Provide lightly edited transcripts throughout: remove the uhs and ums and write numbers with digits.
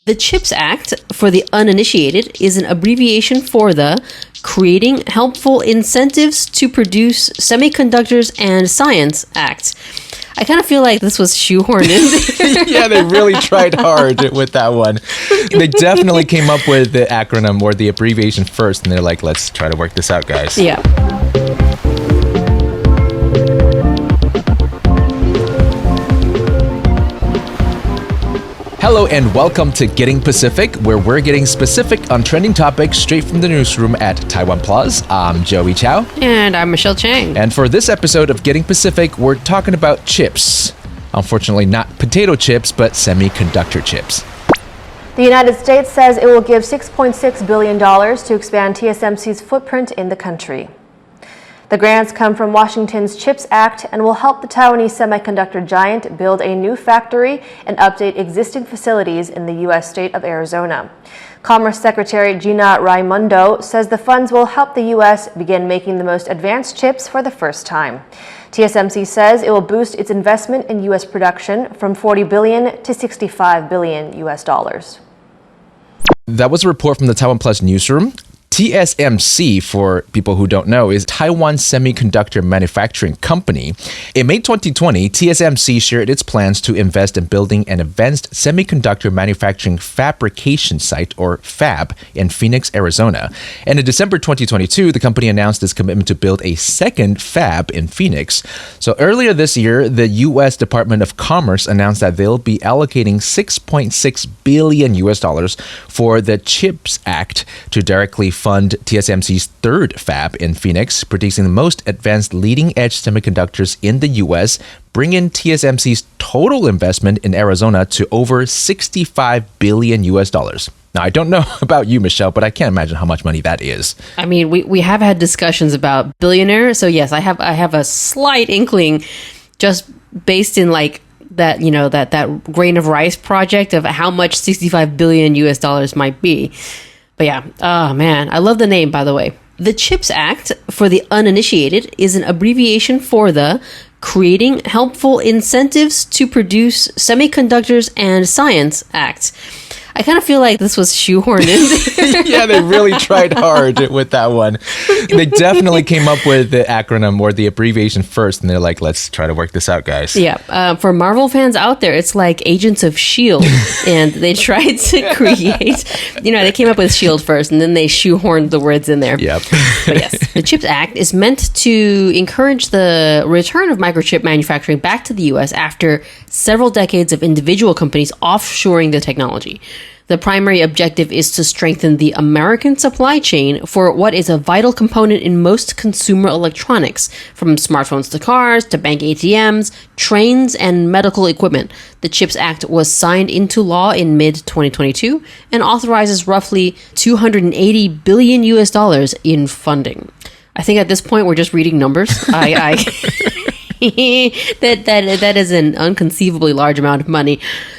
The CHIPS Act, for the uninitiated, is an abbreviation for the Creating Helpful Incentives to Produce Semiconductors and Science Act. I kind of feel like this was shoehorned in. Yeah, they really tried hard with that one. They definitely came up with the acronym or the abbreviation first, and they're like, let's try to work this out, guys. Yeah. Hello and welcome to Getting Pacific, where we're getting specific on trending topics straight from the newsroom at TaiwanPlus. I'm Chou Chou. And I'm Michelle Chiang. And for this episode of Getting Pacific, we're talking about chips. Unfortunately, not potato chips, but semiconductor chips. The United States says it will give $6.6 billion to expand TSMC's footprint in the country. The grants come from Washington's CHIPS Act and will help the Taiwanese semiconductor giant build a new factory and update existing facilities in the U.S. state of Arizona. Commerce Secretary Gina Raimondo says the funds will help the U.S. begin making the most advanced chips for the first time. TSMC says it will boost its investment in U.S. production from $40 billion to $65 billion U.S. dollars. That was a report from the TaiwanPlus newsroom. TSMC, for people who don't know, is Taiwan Semiconductor Manufacturing Company. In May 2020, TSMC shared its plans to invest in building an advanced semiconductor manufacturing fabrication site, or fab, in Phoenix, Arizona. And in December 2022, the company announced its commitment to build a second fab in Phoenix. So earlier this year, the U.S. Department of Commerce announced that they'll be allocating $6.6 billion US dollars for the CHIPS Act to directly fund TSMC's third fab in Phoenix, producing the most advanced leading-edge semiconductors in the U.S., bringing TSMC's total investment in Arizona to over $65 billion US dollars. Now, I don't know about you, Michelle, but I can't imagine how much money that is. I mean, we have had discussions about billionaire, so yes, I have a slight inkling, just based in like that, you know, that grain of rice project of how much 65 billion US dollars might be. But yeah, oh man, I love the name, by the way. The CHIPS Act, for the uninitiated, is an abbreviation for the Creating Helpful Incentives to Produce Semiconductors and Science Act. I kind of feel like this was shoehorned in. Yeah, they really tried hard with that one. They definitely came up with the acronym or the abbreviation first, and they're like, let's try to work this out, guys. Yeah, for Marvel fans out there, it's like Agents of S.H.I.E.L.D. And they tried to create, you know, they came up with S.H.I.E.L.D. first, and then they shoehorned the words in there. Yep. But yes, the CHIPS Act is meant to encourage the return of microchip manufacturing back to the U.S. after several decades of individual companies offshoring the technology. The primary objective is to strengthen the American supply chain for what is a vital component in most consumer electronics, from smartphones to cars to bank ATMs, trains, and medical equipment. The CHIPS Act was signed into law in mid-2022 and authorizes roughly $280 billion US dollars in funding. I think at this point we're just reading numbers. That is an unconceivably large amount of money.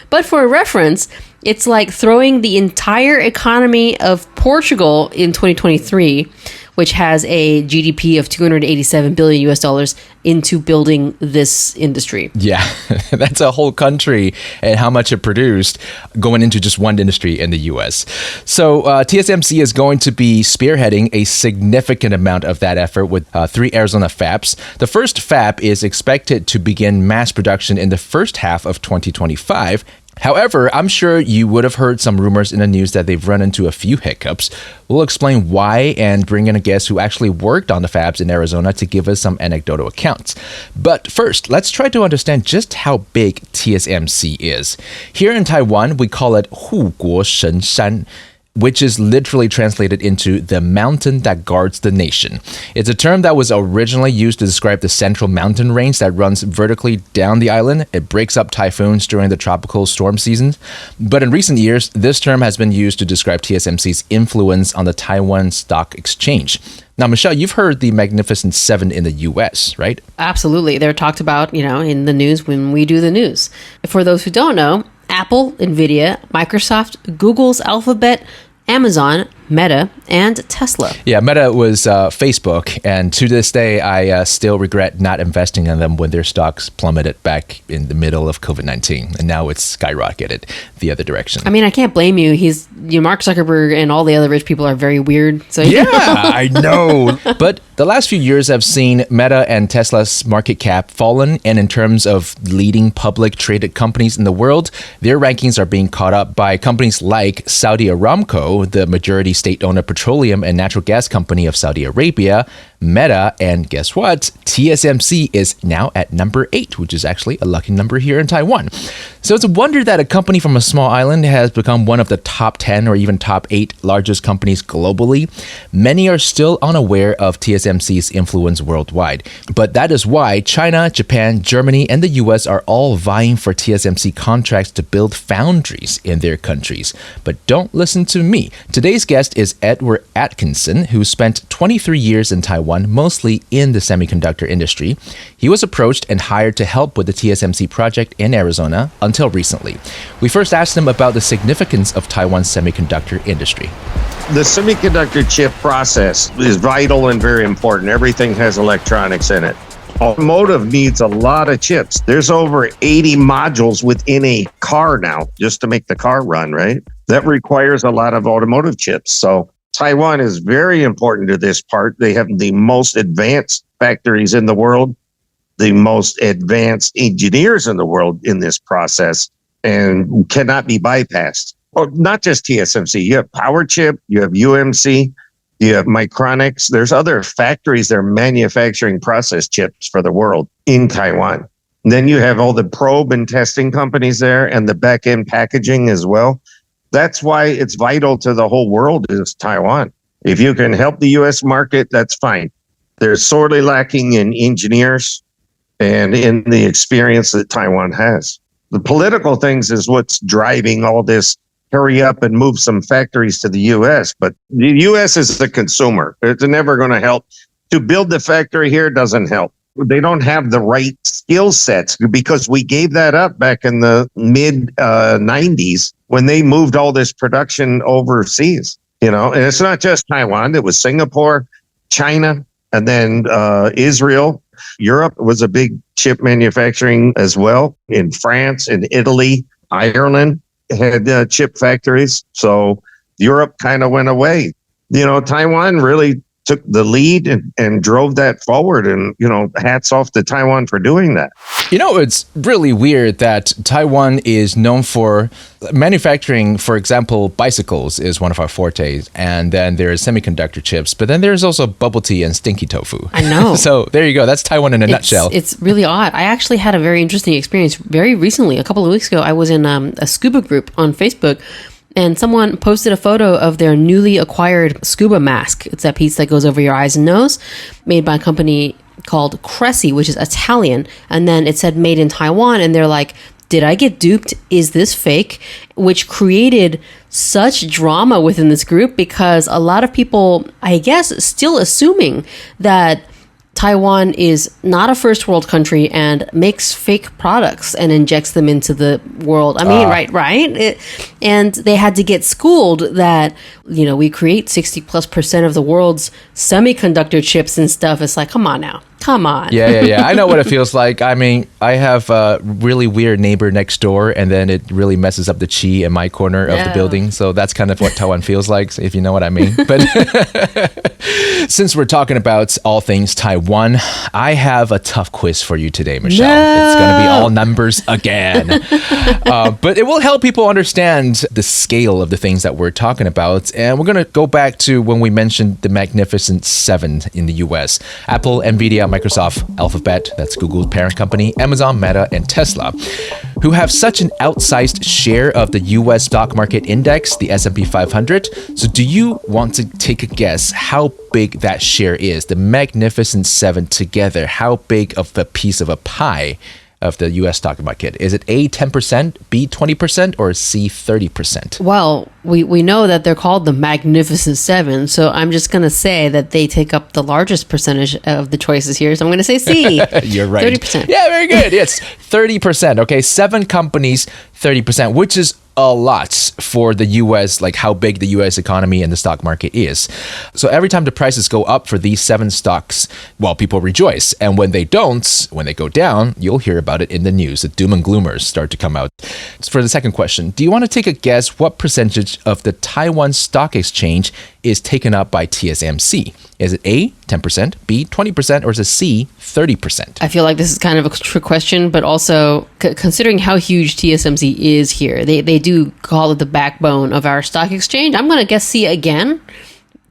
But for reference, it's like throwing the entire economy of Portugal in 2023, which has a GDP of 287 billion US dollars, into building this industry. Yeah, that's a whole country and how much it produced going into just one industry in the US. So TSMC is going to be spearheading a significant amount of that effort with 3 Arizona fabs. The first fab is expected to begin mass production in the first half of 2025. However, I'm sure you would have heard some rumors in the news that they've run into a few hiccups. We'll explain why and bring in a guest who actually worked on the fabs in Arizona to give us some anecdotal accounts. But first, let's try to understand just how big TSMC is. Here in Taiwan, we call it 护国神山, which is literally translated into the mountain that guards the nation. It's a term that was originally used to describe the central mountain range that runs vertically down the island. It breaks up typhoons during the tropical storm season. But in recent years, this term has been used to describe TSMC's influence on the Taiwan Stock Exchange. Now, Michelle, you've heard the Magnificent Seven in the U.S., right? Absolutely. They're talked about, you know, in the news when we do the news. For those who don't know, Apple, Nvidia, Microsoft, Google's Alphabet, Amazon, Meta, and Tesla. Yeah, Meta was Facebook, and to this day, I still regret not investing in them when their stocks plummeted back in the middle of COVID-19, and now it's skyrocketed the other direction. I mean, I can't blame you. Mark Zuckerberg and all the other rich people are very weird. So Yeah, I know. But the last few years have seen Meta and Tesla's market cap fallen, and in terms of leading public traded companies in the world, their rankings are being caught up by companies like Saudi Aramco, the majority state-owned petroleum and natural gas company of Saudi Arabia, Meta, and guess what? TSMC is now at number 8, which is actually a lucky number here in Taiwan. So it's a wonder that a company from a small island has become one of the top 10 or even top 8 largest companies globally. Many are still unaware of TSMC's influence worldwide. But that is why China, Japan, Germany, and the US are all vying for TSMC contracts to build foundries in their countries. But don't listen to me. Today's guest is Edward Atkinson, who spent 23 years in Taiwan, mostly in the semiconductor industry. He was approached and hired to help with the TSMC project in Arizona until recently. We first asked him about the significance of Taiwan's semiconductor industry. The semiconductor chip process is vital and very important. Everything has electronics in it. Automotive needs a lot of chips. There's over 80 modules within a car now just to make the car run, right? That requires a lot of automotive chips. So Taiwan is very important to this part. They have the most advanced factories in the world, the most advanced engineers in the world in this process, and cannot be bypassed. Oh, not just TSMC. You have PowerChip, you have UMC, you have Micronics. There's other factories that are manufacturing process chips for the world in Taiwan. And then you have all the probe and testing companies there and the back-end packaging as well. That's why it's vital to the whole world is Taiwan. If you can help the U.S. market, that's fine. They're sorely lacking in engineers and in the experience that Taiwan has. The political things is what's driving all this hurry up and move some factories to the U.S. But the U.S. is the consumer. It's never going to help. To build the factory here doesn't help. They don't have the right skill sets because we gave that up back in the mid 90s when they moved all this production overseas. And it's not just Taiwan. It was Singapore, China, and then Israel. Europe was a big chip manufacturing as well. In France, in Italy, Ireland had chip factories. So Europe kind of went away. Taiwan really took the lead and drove that forward. And, hats off to Taiwan for doing that. It's really weird that Taiwan is known for manufacturing, for example, bicycles is one of our fortes. And then there's semiconductor chips, but then there's also bubble tea and stinky tofu. I know. So there you go. That's Taiwan in a nutshell. It's really odd. I actually had a very interesting experience very recently. A couple of weeks ago, I was in a scuba group on Facebook. And someone posted a photo of their newly acquired scuba mask. It's that piece that goes over your eyes and nose, made by a company called Cressy, which is Italian. And then it said made in Taiwan. And they're like, did I get duped? Is this fake? Which created such drama within this group because a lot of people, I guess, still assuming that Taiwan is not a first world country and makes fake products and injects them into the world. I mean, right? And they had to get schooled that, we create 60+% of the world's semiconductor chips and stuff. It's like, come on now. Come on. Yeah. I know what it feels like. I mean, I have a really weird neighbor next door, and then it really messes up the chi in my corner of the building. So that's kind of what Taiwan feels like, if you know what I mean. But since we're talking about all things Taiwan, I have a tough quiz for you today, Michelle. No. It's going to be all numbers again. But it will help people understand the scale of the things that we're talking about. And we're going to go back to when we mentioned the Magnificent Seven in the US. Apple, Nvidia, Microsoft, Alphabet, that's Google's parent company, Amazon, Meta, and Tesla, who have such an outsized share of the US stock market index, the S&P 500. So do you want to take a guess how big that share is? The Magnificent Seven together, how big of a piece of a pie of the US stock market? Is it A, 10%, B, 20%, or C, 30%? Well, we know that they're called the Magnificent Seven, so I'm just going to say that they take up the largest percentage of the choices here, so I'm going to say C. You're right. 30%. Yeah, very good. Yes, 30%. Okay, 7 companies, 30%, which is a lot for the US, like how big the US economy and the stock market is. So every time the prices go up for these 7 stocks, well, people rejoice. And when they don't, when they go down, you'll hear about it in the news. The doom and gloomers start to come out. For the second question, do you want to take a guess what percentage of the Taiwan Stock Exchange is taken up by TSMC? Is it A, 10%, B, 20%, or is it C, 30%? I feel like this is kind of a trick question, but also considering how huge TSMC is here, they do call it the backbone of our stock exchange. I'm going to guess C again.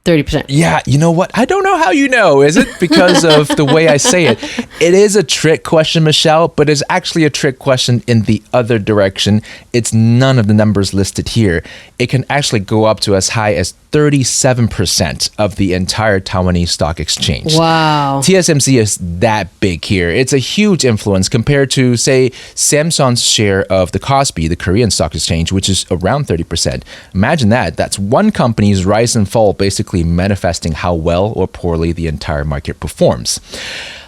30%. Yeah, you know what? I don't know how you know. Is it because of the way I say it? It is a trick question, Michelle, but it's actually a trick question in the other direction. It's none of the numbers listed here. It can actually go up to as high as 37% of the entire Taiwanese stock exchange. Wow. TSMC is that big here. It's a huge influence compared to, say, Samsung's share of the Kospi, the Korean stock exchange, which is around 30%. Imagine that. That's one company's rise and fall basically manifesting how well or poorly the entire market performs.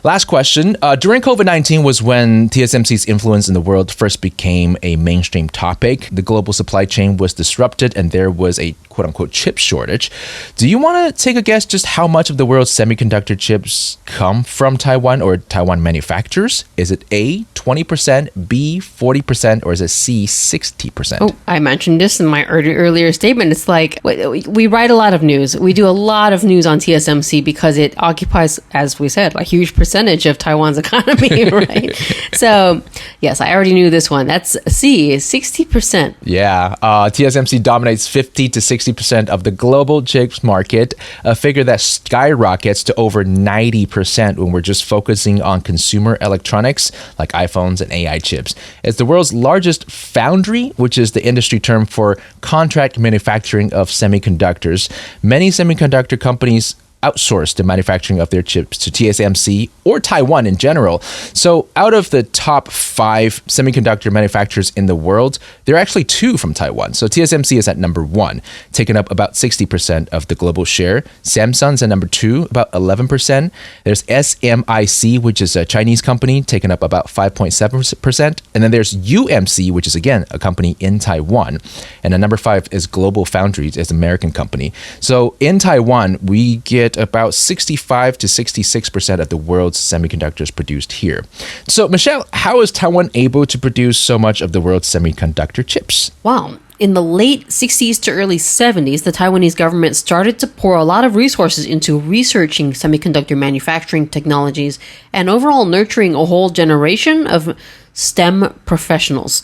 Last question. During COVID-19 was when TSMC's influence in the world first became a mainstream topic. The global supply chain was disrupted and there was a quote-unquote chip shortage. Do you want to take a guess just how much of the world's semiconductor chips come from Taiwan or Taiwan manufacturers? Is it A, 20%, B, 40%, or is it C, 60%? Oh, I mentioned this in my earlier statement. It's like we write a lot of news. We do a lot of news on TSMC because it occupies, as we said, a huge percentage of Taiwan's economy, right? So, yes, I already knew this one. That's C, 60%. Yeah, TSMC dominates 50 to 60% of the global chips market, a figure that skyrockets to over 90% when we're just focusing on consumer electronics like iPhones and AI chips. It's the world's largest foundry, which is the industry term for contract manufacturing of semiconductors. Many semiconductor companies outsource the manufacturing of their chips to TSMC or Taiwan in general. So out of the top 5 semiconductor manufacturers in the world, there are actually 2 from Taiwan. So TSMC is at number 1, taking up about 60% of the global share. Samsung's at number 2, about 11%. There's SMIC, which is a Chinese company, taking up about 5.7%. And then there's UMC, which is again a company in Taiwan. And then number 5 is Global Foundries, it's an American company. So in Taiwan, we get about 65 to 66% of the world's semiconductors produced here. So, Michelle, how is Taiwan able to produce so much of the world's semiconductor chips? Wow. In the late 60s to early 70s, the Taiwanese government started to pour a lot of resources into researching semiconductor manufacturing technologies and overall nurturing a whole generation of STEM professionals.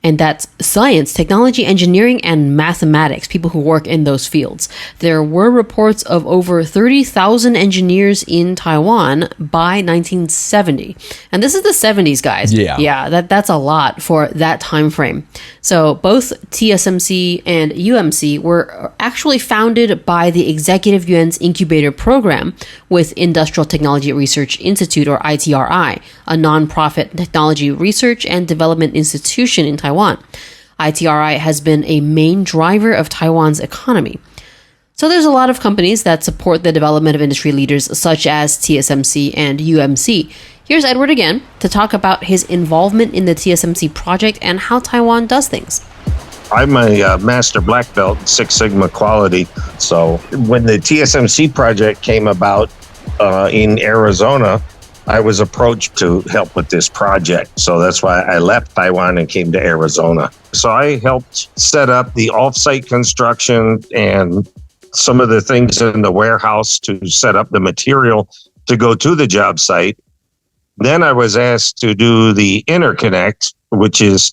And that's science, technology, engineering, and mathematics, people who work in those fields. There were reports of over 30,000 engineers in Taiwan by 1970. And this is the 70s, guys. Yeah, that's a lot for that time frame. So both TSMC and UMC were actually founded by the Executive Yuan's Incubator Program with Industrial Technology Research Institute, or ITRI, a nonprofit technology research and development institution in Taiwan. ITRI has been a main driver of Taiwan's economy. So there's a lot of companies that support the development of industry leaders such as TSMC and UMC. Here's Edward again to talk about his involvement in the TSMC project and how Taiwan does things. I'm a master black belt in Six Sigma quality. So when the TSMC project came about in Arizona, I was approached to help with this project. So that's why I left Taiwan and came to Arizona. So I helped set up the off-site construction and some of the things in the warehouse to set up the material to go to the job site. Then I was asked to do the interconnect, which is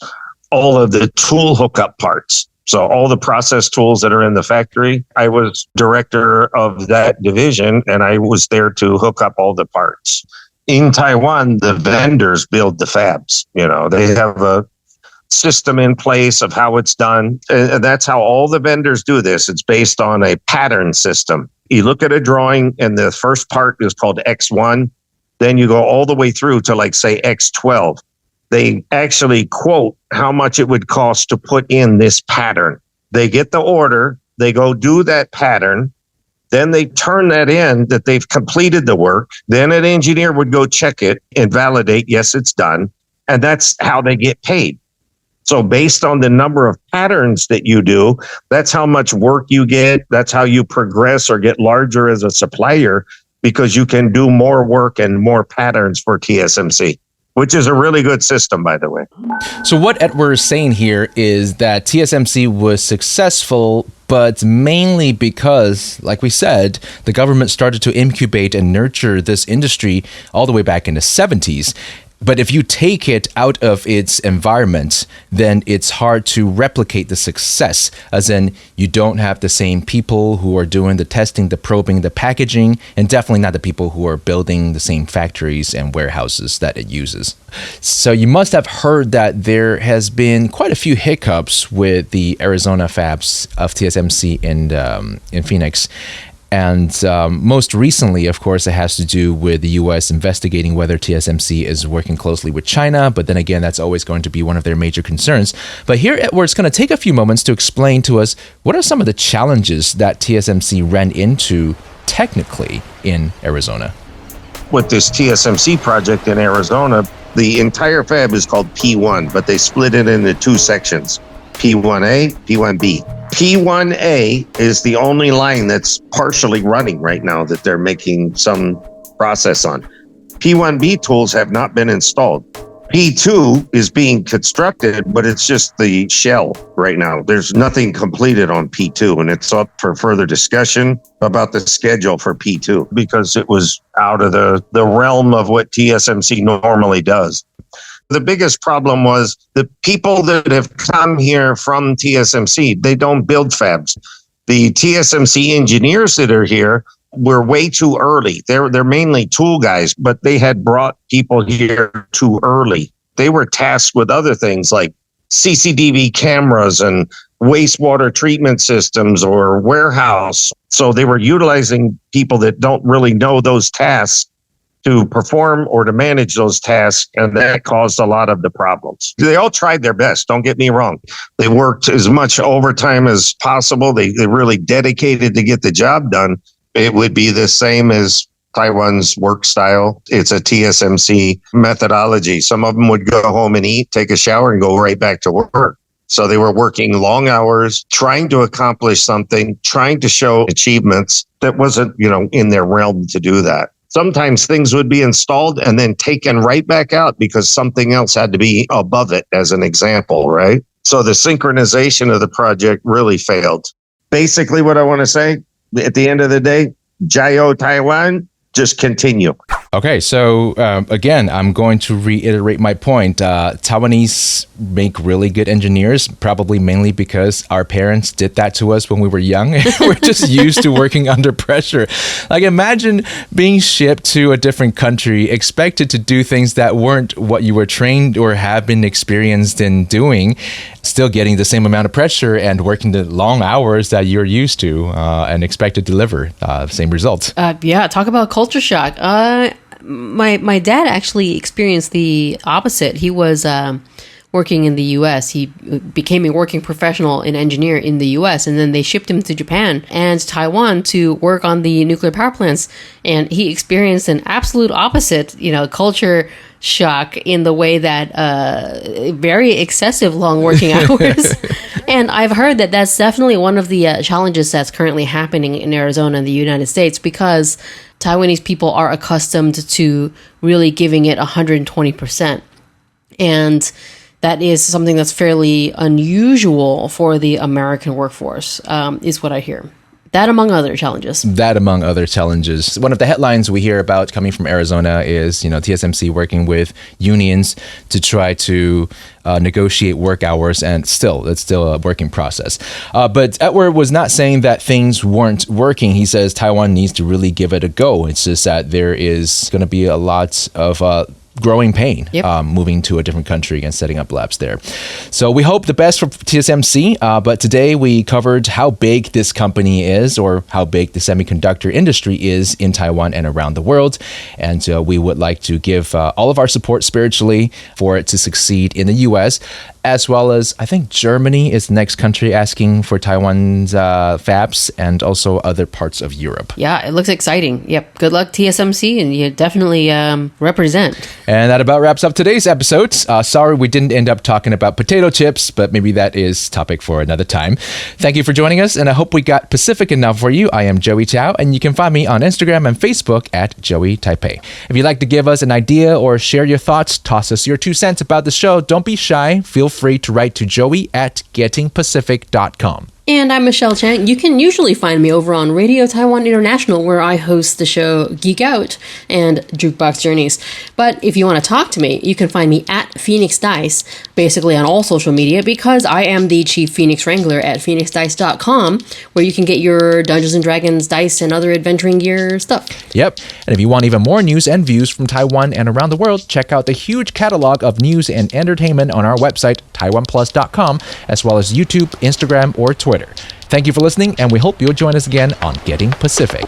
all of the tool hookup parts. So all the process tools that are in the factory, I was director of that division and I was there to hook up all the parts. In Taiwan, the vendors build the fabs. You know, they have a system in place of how it's done. And that's how all the vendors do this. It's based on a pattern system. You look at a drawing and the first part is called X1. Then you go all the way through to like, say, X12. They actually quote how much it would cost to put in this pattern. They get the order. They go do that pattern. Then they turn that in that they've completed the work. Then an engineer would go check it and validate, yes, it's done. And that's how they get paid. So based on the number of patterns that you do, that's how much work you get. That's how you progress or get larger as a supplier, because you can do more work and more patterns for TSMC, which is a really good system, by the way. So what Edward is saying here is that TSMC was successful, but mainly because, like we said, the government started to incubate and nurture this industry all the way back in the 70s. But if you take it out of its environment, then it's hard to replicate the success, as in you don't have the same people who are doing the testing, the probing, the packaging, and definitely not the people who are building the same factories and warehouses that it uses. So you must have heard that there has been quite a few hiccups with the Arizona fabs of TSMC in Phoenix. And most recently, of course, it has to do with the U.S. investigating whether TSMC is working closely with China. But then again, that's always going to be one of their major concerns. But here, Edward's going to take a few moments to explain to us what are some of the challenges that TSMC ran into technically in Arizona. With this TSMC project in Arizona, the entire fab is called P1, but they split it into two sections, P1A, P1B. P1A is the only line that's partially running right now that they're making some process on. P1B tools have not been installed. P2 is being constructed, but it's just the shell right now. There's nothing completed on P2, and it's up for further discussion about the schedule for P2 because it was out of the realm of what TSMC normally does. The biggest problem was the people that have come here from TSMC, they don't build fabs. The TSMC engineers that are here were way too early. They're mainly tool guys, but they had brought people here too early. They were tasked with other things like CCTV cameras and wastewater treatment systems or warehouse. So they were utilizing people that don't really know those tasks to perform or to manage those tasks, and that caused a lot of the problems. They all tried their best, don't get me wrong. They worked as much overtime as possible. They really dedicated to get the job done. It would be the same as Taiwan's work style. It's a TSMC methodology. Some of them would go home and eat, take a shower, and go right back to work. So they were working long hours, trying to accomplish something, trying to show achievements that wasn't, in their realm to do that. Sometimes things would be installed and then taken right back out because something else had to be above it, as an example, right? So the synchronization of the project really failed. Basically, what I want to say, at the end of the day, Jiao Taiwan, just continue. Okay, so again, I'm going to reiterate my point. Taiwanese make really good engineers, probably mainly because our parents did that to us when we were young. We're just used to working under pressure. Like, imagine being shipped to a different country, expected to do things that weren't what you were trained or have been experienced in doing, still getting the same amount of pressure and working the long hours that you're used to and expect to deliver same results. Yeah, talk about culture shock. My dad actually experienced the opposite. He was working in the U.S. He became a working professional and engineer in the U.S. and then they shipped him to Japan and Taiwan to work on the nuclear power plants. And he experienced an absolute opposite, culture shock in the way that very excessive long working hours. And I've heard that that's definitely one of the challenges that's currently happening in Arizona and the United States because Taiwanese people are accustomed to really giving it 120%. And that is something that's fairly unusual for the American workforce, is what I hear. That among other challenges. One of the headlines we hear about coming from Arizona is, TSMC working with unions to try to negotiate work hours, and it's still a working process. But Edward was not saying that things weren't working. He says Taiwan needs to really give it a go. It's just that there is going to be a lot of growing pain, moving to a different country and setting up labs there. So we hope the best for TSMC, but today we covered how big this company is, or how big the semiconductor industry is in Taiwan and around the world. And we would like to give all of our support spiritually for it to succeed in the U.S. as well as I think Germany is the next country asking for Taiwan's fabs, and also other parts of Europe. Yeah, it looks exciting. Yep. Good luck, TSMC, and you definitely represent. And that about wraps up today's episode. Sorry we didn't end up talking about potato chips, but maybe that is topic for another time. Thank you for joining us, and I hope we got Pacific enough for you. I am Joey Chow, and you can find me on Instagram and Facebook at Joey Taipei. If you'd like to give us an idea or share your thoughts, toss us your 2 cents about the show, don't be shy. Feel free to write to Joey at gettingpacific.com. And I'm Michelle Chiang. You can usually find me over on Radio Taiwan International, where I host the show Geek Out and Jukebox Journeys. But if you want to talk to me, you can find me at Phoenix Dice, basically on all social media, because I am the Chief Phoenix Wrangler at phoenixdice.com, where you can get your Dungeons & Dragons dice and other adventuring gear stuff. Yep. And if you want even more news and views from Taiwan and around the world, check out the huge catalog of news and entertainment on our website, TaiwanPlus.com, as well as YouTube, Instagram, or Twitter. Thank you for listening, and we hope you'll join us again on Getting Pacific.